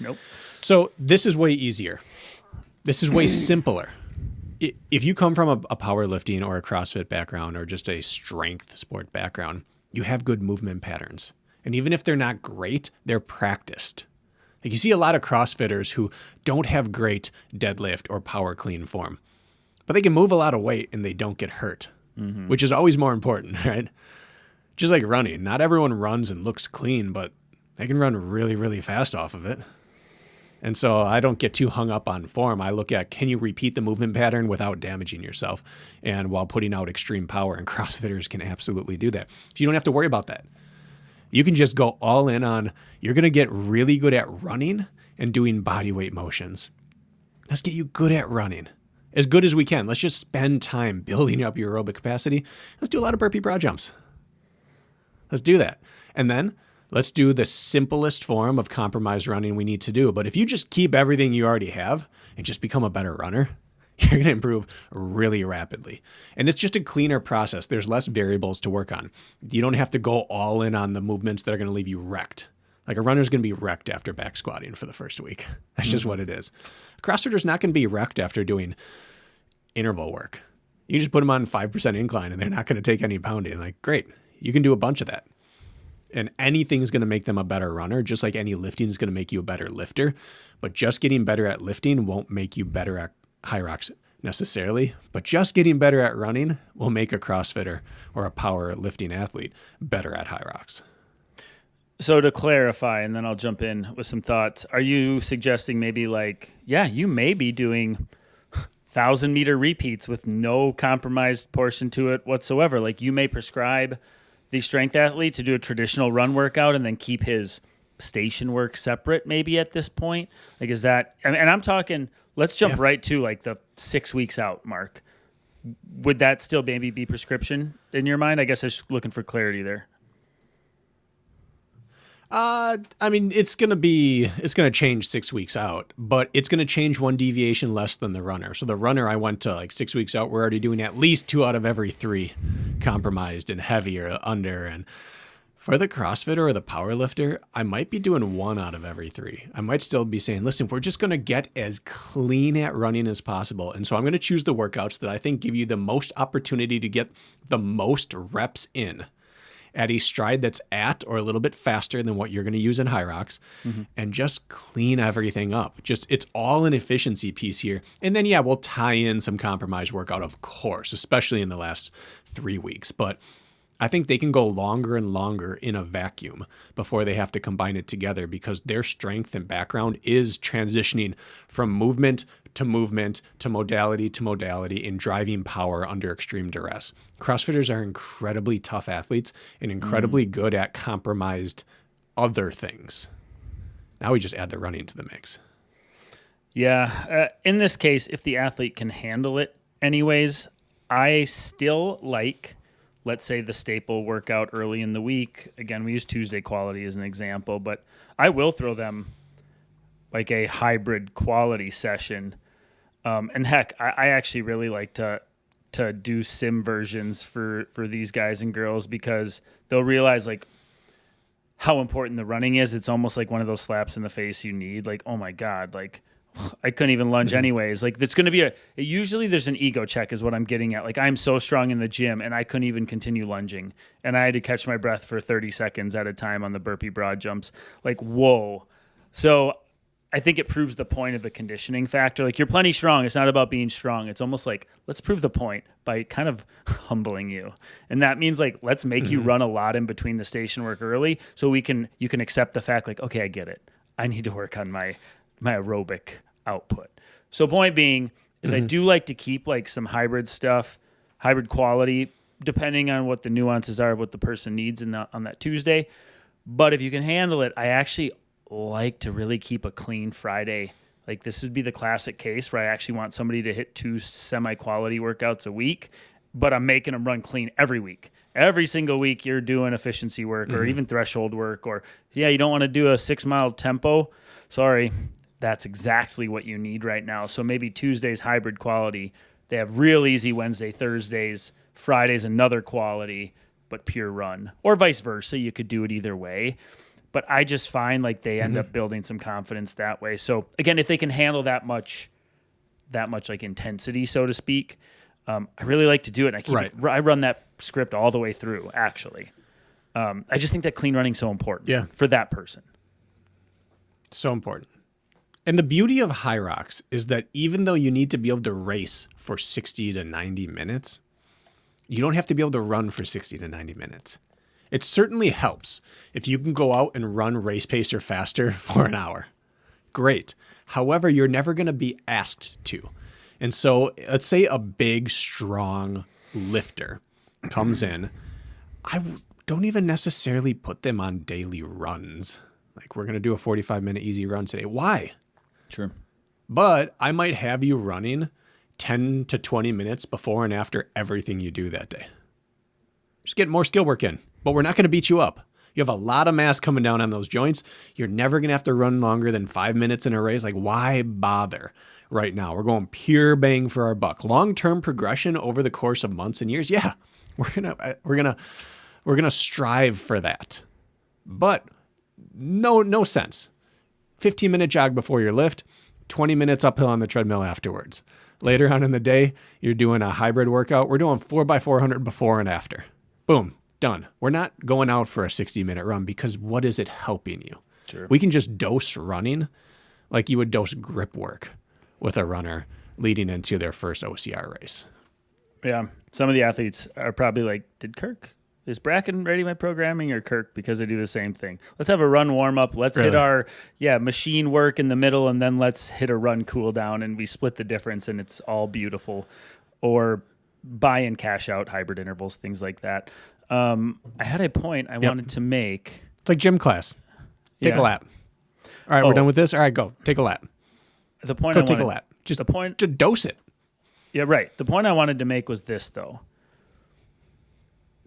Nope. So this is way easier. This is way simpler. If you come from a powerlifting or a CrossFit background or just a strength sport background, you have good movement patterns. And even if they're not great, they're practiced. Like you see a lot of CrossFitters who don't have great deadlift or power clean form, but they can move a lot of weight and they don't get hurt, which is always more important, right? Just like running. Not everyone runs and looks clean, but they can run really, really fast off of it. And so I don't get too hung up on form. I look at, can you repeat the movement pattern without damaging yourself and while putting out extreme power? And CrossFitters can absolutely do that. So you don't have to worry about that. You can just go all in on, you're going to get really good at running and doing body weight motions. Let's get you good at running. As good as we can. Let's just spend time building up your aerobic capacity. Let's do a lot of burpee broad jumps. Let's do that. And then let's do the simplest form of compromised running we need to do. But if you just keep everything you already have and just become a better runner, you're going to improve really rapidly. And it's just a cleaner process. There's less variables to work on. You don't have to go all in on the movements that are going to leave you wrecked. Like a runner's going to be wrecked after back squatting for the first week. That's just what it is. A CrossFitter's not going to be wrecked after doing interval work. You just put them on 5% incline and they're not going to take any pounding. Like, great. You can do a bunch of that. And anything's going to make them a better runner, just like any lifting is going to make you a better lifter. But just getting better at lifting won't make you better at high rocks necessarily. But just getting better at running will make a CrossFitter or a power lifting athlete better at high rocks. So to clarify, and then I'll jump in with some thoughts, are you suggesting maybe like, you may be doing 1,000-meter repeats with no compromised portion to it whatsoever? Like you may prescribe the strength athlete to do a traditional run workout and then keep his station work separate maybe at this point? Like is that, and I'm talking, let's jump right to like the 6 weeks out mark. Would that still maybe be prescription in your mind? I guess I'm just looking for clarity there. I mean, it's going to change 6 weeks out, but it's going to change one deviation less than the runner. So the runner, I went to like 6 weeks out. We're already doing at least 2 out of every 3 compromised and heavy or under. And for the CrossFitter or the powerlifter, I might be doing 1 out of every 3. I might still be saying, listen, we're just going to get as clean at running as possible. And so I'm going to choose the workouts that I think give you the most opportunity to get the most reps in at a stride that's at or a little bit faster than what you're going to use in high rocks, and just clean everything up. Just it's all an efficiency piece here. And then, we'll tie in some compromised workout, of course, especially in the last 3 weeks. But I think they can go longer and longer in a vacuum before they have to combine it together because their strength and background is transitioning from movement to modality in driving power under extreme duress. CrossFitters are incredibly tough athletes and incredibly good at compromised other things. Now we just add the running to the mix. Yeah. In this case, if the athlete can handle it anyways, I still like, let's say, the staple workout early in the week. Again, we use Tuesday quality as an example, but I will throw them like a hybrid quality session. And heck, I actually really like to do sim versions for these guys and girls because they'll realize like how important the running is. It's almost like one of those slaps in the face you need. Like, oh my God, like I couldn't even lunge anyways. Like it's going to be usually there's an ego check is what I'm getting at. Like I'm so strong in the gym and I couldn't even continue lunging. And I had to catch my breath for 30 seconds at a time on the burpee broad jumps. Like, whoa. So I think it proves the point of the conditioning factor. Like you're plenty strong. It's not about being strong. It's almost like, let's prove the point by kind of humbling you. And that means like, let's make you run a lot in between the station work early. So you can accept the fact like, okay, I get it. I need to work on my aerobic output. So point being is I do like to keep like some hybrid stuff, hybrid quality depending on what the nuances are of what the person needs on that Tuesday. But if you can handle it, I actually like to really keep a clean Friday. Like this would be the classic case where I actually want somebody to hit 2 semi-quality workouts a week, but I'm making them run clean every week. Every single week you're doing efficiency work or even threshold work, or you don't want to do a 6-mile tempo. Sorry, that's exactly what you need right now. So maybe Tuesday's hybrid quality. They have real easy Wednesday, Thursdays, Fridays, another quality, but pure run, or vice versa. You could do it either way. But I just find like they end up building some confidence that way. So again, if they can handle that much like intensity, so to speak, I really like to do it. And I run that script all the way through, actually. I just think that clean running is so important for that person. So important. And the beauty of high rocks is that even though you need to be able to race for 60 to 90 minutes, you don't have to be able to run for 60 to 90 minutes. It certainly helps if you can go out and run race pace or faster for an hour. Great. However, you're never going to be asked to. And so let's say a big, strong lifter comes in. I don't even necessarily put them on daily runs. Like we're going to do a 45-minute easy run today. Why? Sure. But I might have you running 10 to 20 minutes before and after everything you do that day. Just get more skill work in, but we're not going to beat you up. You have a lot of mass coming down on those joints. You're never going to have to run longer than 5 minutes in a race. Like, why bother right now? We're going pure bang for our buck. Long-term progression over the course of months and years. Yeah, we're gonna strive for that. But no sense. 15-minute jog before your lift, 20 minutes uphill on the treadmill afterwards. Later on in the day, you're doing a hybrid workout. We're doing 4x400 before and after. Boom, done. We're not going out for a 60-minute run because what is it helping you? Sure. We can just dose running like you would dose grip work with a runner leading into their first OCR race. Yeah. Some of the athletes are probably like, is Brakken ready my programming or Kirk? Because they do the same thing. Let's have a run warm up. Let's hit our machine work in the middle, and then let's hit a run cool down, and we split the difference, and it's all beautiful. Or buy and cash out hybrid intervals, things like that. I had a point I wanted to make. It's like gym class. Take a lap. All right, we're done with this. All right, go. Take a lap. The point go take a lap. Just dose it. Yeah, right. The point I wanted to make was this, though.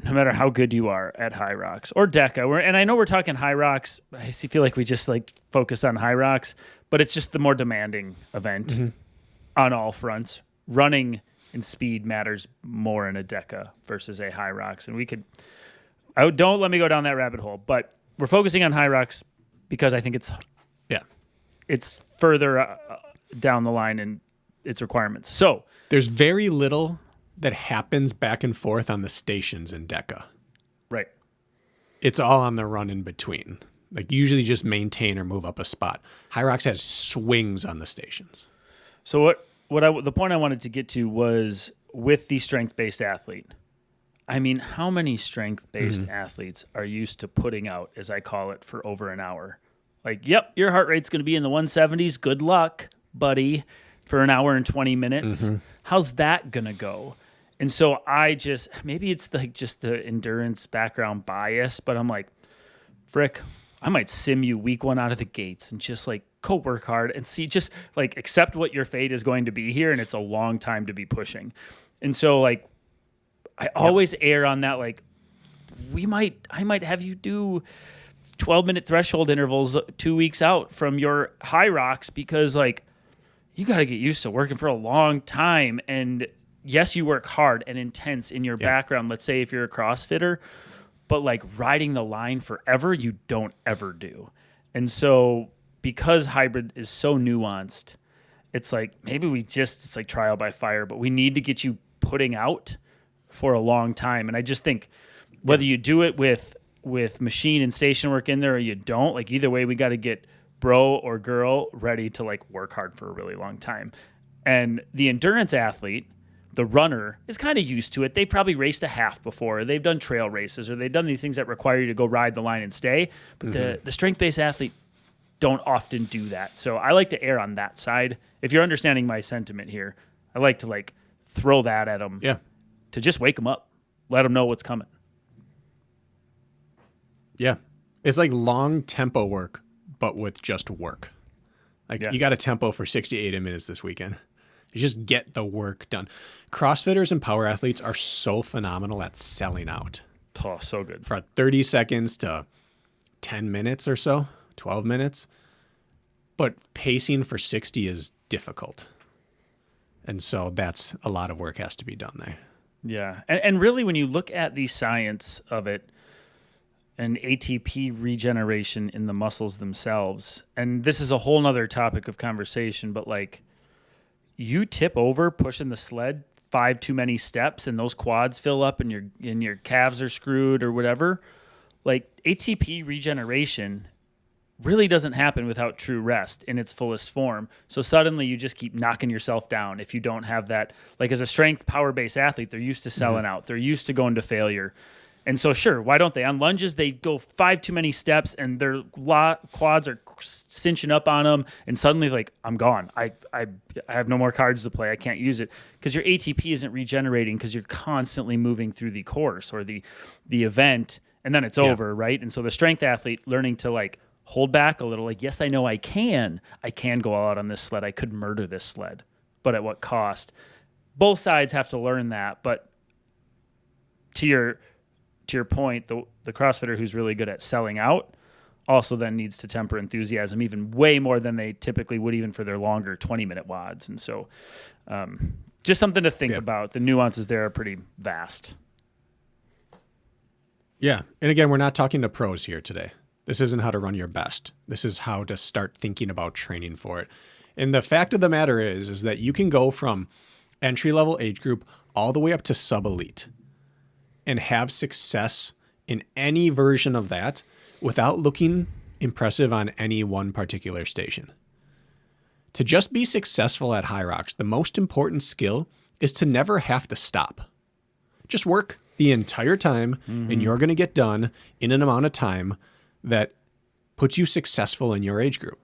No matter how good you are at high rocks or DECA, and I know we're talking high rocks. I feel like we just like focus on high rocks, but it's just the more demanding event on all fronts. Running and speed matters more in a DECA versus a high rocks. And don't let me go down that rabbit hole, but we're focusing on high rocks because I think it's further down the line in its requirements. So there's very little that happens back and forth on the stations in DECA. Right. It's all on the run in between. Like usually just maintain or move up a spot. High rocks has swings on the stations. So the point I wanted to get to was with the strength-based athlete. I mean, how many strength-based athletes are used to putting out, as I call it, for over an hour? Like, yep, your heart rate's going to be in the 170s. Good luck, buddy, for an hour and 20 minutes. How's that going to go? And so maybe it's like just the endurance background bias, but I'm like, frick, I might sim you week 1 out of the gates and just like go work hard and see, just like accept what your fate is going to be here. And it's a long time to be pushing. And so like, I always err on that. Like I might have you do 12-minute threshold intervals 2 weeks out from your high rocks because like you got to get used to working for a long time. And yes, you work hard and intense in your background. Let's say if you're a CrossFitter, but like riding the line forever, you don't ever do. And so because hybrid is so nuanced, it's like maybe it's like trial by fire, but we need to get you putting out for a long time. And I just think whether you do it with machine and station work in there or you don't, like either way, we got to get bro or girl ready to like work hard for a really long time. And the endurance athlete, the runner, is kind of used to it. They probably raced a half before. They've done trail races or they've done these things that require you to go ride the line and stay. But the strength-based athlete don't often do that. So I like to err on that side. If you're understanding my sentiment here, I like to like throw that at them to just wake them up. let them know what's coming. Yeah. It's like long tempo work, but with just work. Like you got a tempo for 60 to 80 minutes this weekend. You just get the work done. CrossFitters and power athletes are so phenomenal at selling out. Oh, so good. For 30 seconds to 10 minutes or so, 12 minutes. But pacing for 60 is difficult. And so that's a lot of work has to be done there. Yeah. And really, when you look at the science of it, and ATP regeneration in the muscles themselves, and this is a whole nother topic of conversation, but like you tip over pushing the sled 5 too many steps and those quads fill up and your calves are screwed or whatever, like ATP regeneration really doesn't happen without true rest in its fullest form. So suddenly you just keep knocking yourself down if you don't have that. Like as a strength power-based athlete, they're used to selling out. They're used to going to failure. And so sure, why don't they? On lunges, they go 5 too many steps and their quads are cinching up on them. And suddenly like, I'm gone. I have no more cards to play. I can't use it because your ATP isn't regenerating because you're constantly moving through the course or the event and then it's over, right? And so the strength athlete learning to like, hold back a little, like, yes, I know I can go all out on this sled. I could murder this sled, but at what cost? Both sides have to learn that. But to your point, the CrossFitter who's really good at selling out also then needs to temper enthusiasm even way more than they typically would even for their longer 20-minute WODs. And so just something to think about. The nuances there are pretty vast. Yeah. And again, we're not talking to pros here today. This isn't how to run your best. This is how to start thinking about training for it. And the fact of the matter is that you can go from entry-level age group all the way up to sub-elite and have success in any version of that without looking impressive on any one particular station. To just be successful at High Rocks, the most important skill is to never have to stop. Just work the entire time, and you're going to get done in an amount of time that puts you successful in your age group.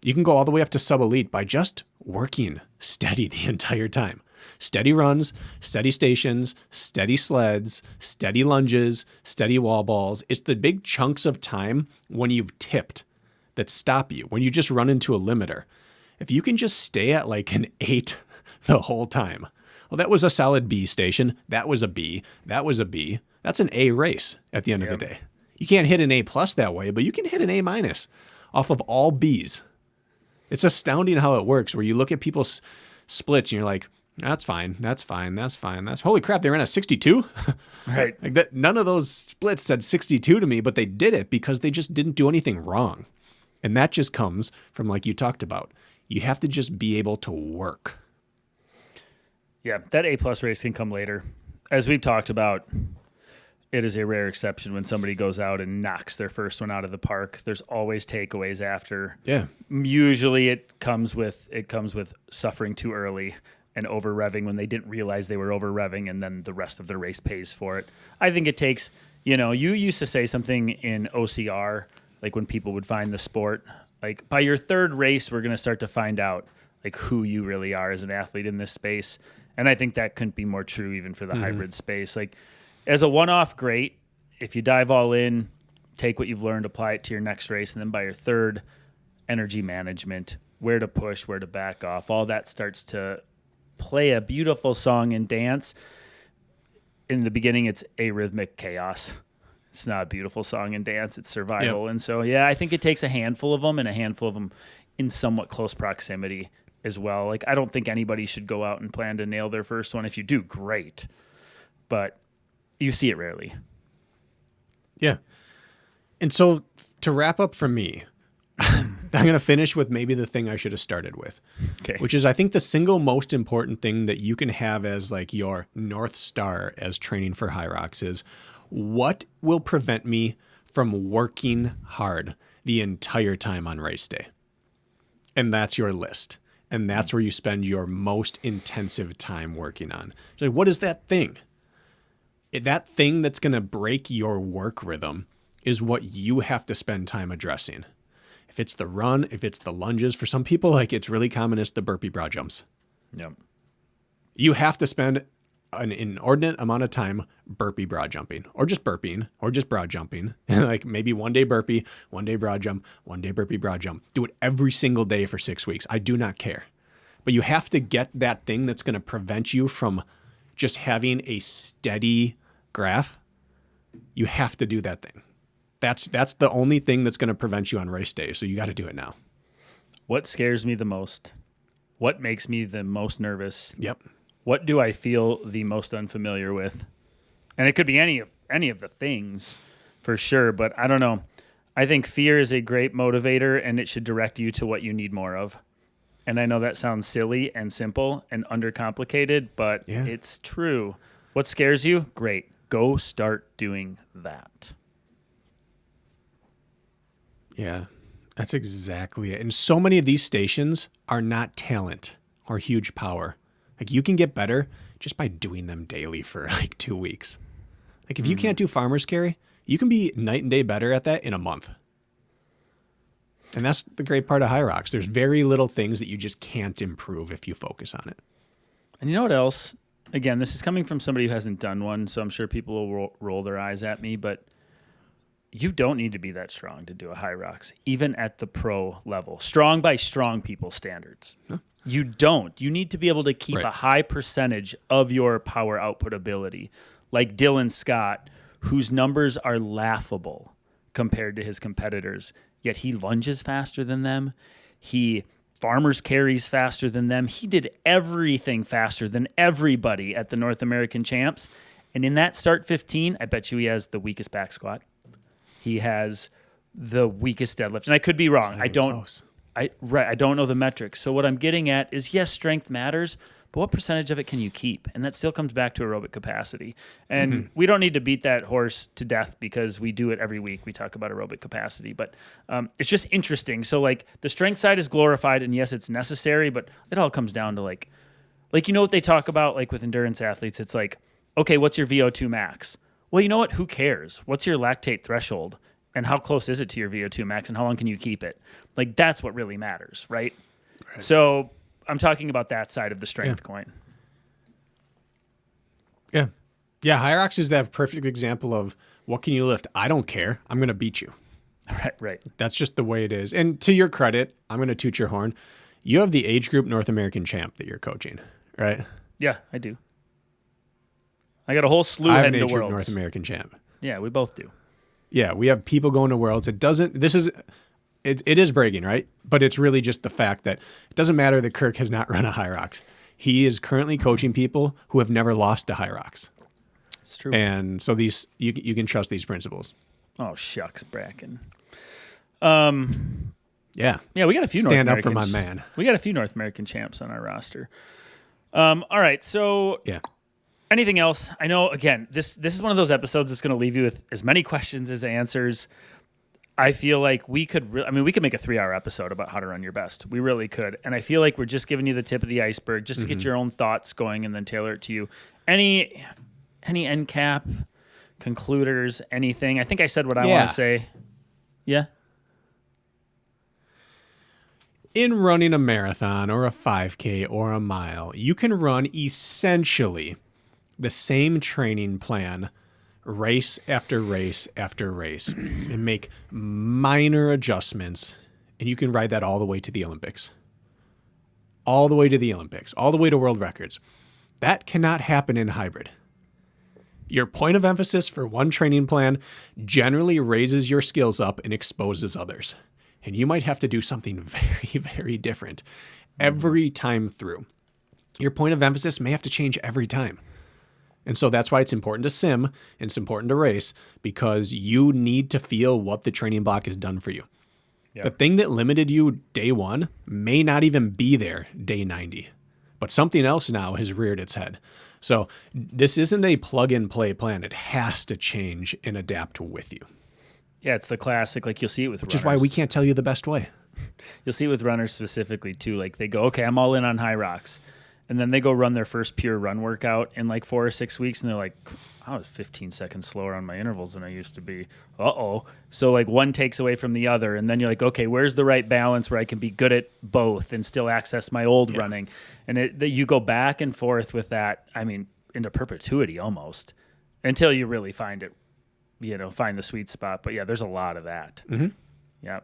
You can go all the way up to sub-elite by just working steady the entire time. Steady runs, steady stations, steady sleds, steady lunges, steady wall balls. It's the big chunks of time when you've tipped that stop you, when you just run into a limiter. If you can just stay at like an 8 the whole time, well, that was a solid B station. That was a B. That was a B. That's an A race at the end of the day. You can't hit an A+ that way, but you can hit an A- off of all Bs. It's astounding how it works, where you look at people's splits and you're like, that's fine, that's fine, that's fine. That's holy crap, they ran a 62? Right. Like that, none of those splits said 62 to me, but they did it because they just didn't do anything wrong. And that just comes from, like you talked about, you have to just be able to work. Yeah, that A+ race can come later. As we've talked about, it is a rare exception when somebody goes out and knocks their first one out of the park. There's always takeaways after. Yeah. Usually it comes with suffering too early and over revving when they didn't realize they were over revving, and then the rest of the race pays for it. I think it takes, you used to say something in OCR, like when people would find the sport, like by your third race, we're going to start to find out like who you really are as an athlete in this space. And I think that couldn't be more true even for the hybrid space. Like as a one-off, great. If you dive all in, take what you've learned, apply it to your next race. And then by your third, energy management, where to push, where to back off, all that starts to play a beautiful song and dance. In the beginning, it's arrhythmic chaos. It's not a beautiful song and dance. It's survival. Yep. And so, I think it takes a handful of them and a handful of them in somewhat close proximity as well. Like, I don't think anybody should go out and plan to nail their first one. If you do, great. But you see it rarely. Yeah. And so to wrap up for me, I'm going to finish with maybe the thing I should have started with, which is I think the single most important thing that you can have as like your North Star as training for High Rocks is what will prevent me from working hard the entire time on race day. And that's your list. And that's where you spend your most intensive time working on. So what is that thing? That thing that's going to break your work rhythm is what you have to spend time addressing. If it's the run, if it's the lunges, for some people, like it's really common, it's the burpee broad jumps. Yep. You have to spend an inordinate amount of time burpee broad jumping, or just burping, or just broad jumping. Like maybe one day burpee, one day broad jump, one day burpee broad jump. Do it every single day for 6 weeks. I do not care. But you have to get that thing that's going to prevent you from just having a steady graph. You have to do that thing. That's the only thing that's going to prevent you on race day. So you got to do it now. What scares me the most? What makes me the most nervous? Yep. What do I feel the most unfamiliar with? And it could be any of the things for sure, but I don't know. I think fear is a great motivator, and it should direct you to what you need more of. And I know that sounds silly and simple and undercomplicated, but it's true. What scares you? Great. Go start doing that. Yeah, that's exactly it. And so many of these stations are not talent or huge power. Like you can get better just by doing them daily for like 2 weeks. Like if you can't do farmer's carry, you can be night and day better at that in a month. And that's the great part of High Rocks. There's very little things that you just can't improve if you focus on it. And you know what else? Again, this is coming from somebody who hasn't done one, so I'm sure people will roll their eyes at me, but you don't need to be that strong to do a High Rocks, even at the pro level. Strong by strong people standards. Huh? You don't. You need to be able to keep a high percentage of your power output ability. Like Dylan Scott, whose numbers are laughable compared to his competitors, yet he lunges faster than them. He farmers carries faster than them. He did everything faster than everybody at the North American Champs. And in that start 15, I bet you he has the weakest back squat. He has the weakest deadlift. And I could be wrong. I don't know the metrics. So what I'm getting at is, yes, strength matters, but what percentage of it can you keep? And that still comes back to aerobic capacity. And we don't need to beat that horse to death because we do it every week. We talk about aerobic capacity, but it's just interesting. So like the strength side is glorified, and yes, it's necessary, but it all comes down to like you know what they talk about like with endurance athletes? It's like, okay, what's your VO2 max? Well, you know what? Who cares? What's your lactate threshold? And how close is it to your VO2 max, and how long can you keep it? Like, that's what really matters, right? So I'm talking about that side of the strength coin. Yeah. Yeah, High Rocks is that perfect example of what can you lift? I don't care. I'm going to beat you. Right. That's just the way it is. And to your credit, I'm going to toot your horn. You have the age group North American champ that you're coaching, right? Yeah, I do. I got a whole slew I have heading an age to group Worlds. North American champ. Yeah, we both do. Yeah, we have people going to Worlds. It is bragging, right? But it's really just the fact that it doesn't matter that Kirk has not run a High Rocks. He is currently coaching people who have never lost to High Rocks. It's true. And so these you can trust these principles. Oh, shucks, Brakken. Yeah, we got a few Stand North up for Americans. my man. We got a few North American champs on our roster. All right, so anything else? I know, again, this is one of those episodes that's going to leave you with as many questions as answers. I feel like we could make a 3-hour episode about how to run your best. We really could. And I feel like we're just giving you the tip of the iceberg just to get your own thoughts going and then tailor it to you. Any end cap, concluders, anything? I think I said what I want to say. Yeah? In running a marathon or a 5K or a mile, you can run essentially the same training plan race after race after race and make minor adjustments, and you can ride that all the way to the Olympics. All the way to the Olympics, all the way to world records. That cannot happen in hybrid. Your point of emphasis for one training plan generally raises your skills up and exposes others. And you might have to do something very, very different every time through. Your point of emphasis may have to change every time. And so that's why it's important to sim and it's important to race, because you need to feel what the training block has done for you. Yep. The thing that limited you day 1 may not even be there day 90, but something else now has reared its head. So this isn't a plug and play plan. It has to change and adapt with you. Yeah, it's the classic, like you'll see it with runners. Which is why we can't tell you the best way. You'll see it with runners specifically too. Like they go, okay, I'm all in on High Rocks. And then they go run their first pure run workout in like 4 or 6 weeks. And they're like, I was 15 seconds slower on my intervals than I used to be. Uh-oh. So like one takes away from the other. And then you're like, okay, where's the right balance where I can be good at both and still access my old running? And you go back and forth with that. I mean, into perpetuity almost until you really find it, find the sweet spot. But yeah, there's a lot of that. Mm-hmm. Yeah.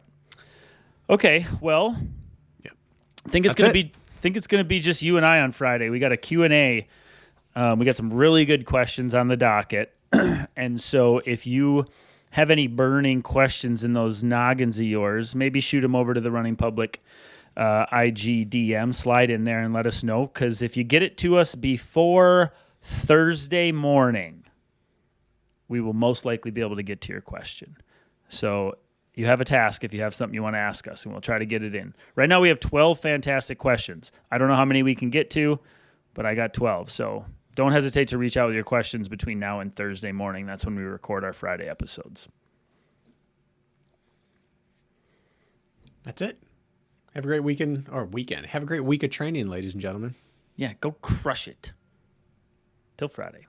Okay. Well, I think it's going to be just you and I on Friday. We got a Q&A. We got some really good questions on the docket. And so if you have any burning questions in those noggins of yours, maybe shoot them over to the Running Public IG DM, slide in there and let us know. Because if you get it to us before Thursday morning, we will most likely be able to get to your question. So you have a task if you have something you want to ask us, and we'll try to get it in. Right now we have 12 fantastic questions. I don't know how many we can get to, but I got 12. So don't hesitate to reach out with your questions between now and Thursday morning. That's when we record our Friday episodes. That's it. Have a great weekend. Have a great week of training, ladies and gentlemen. Yeah, go crush it. Till Friday.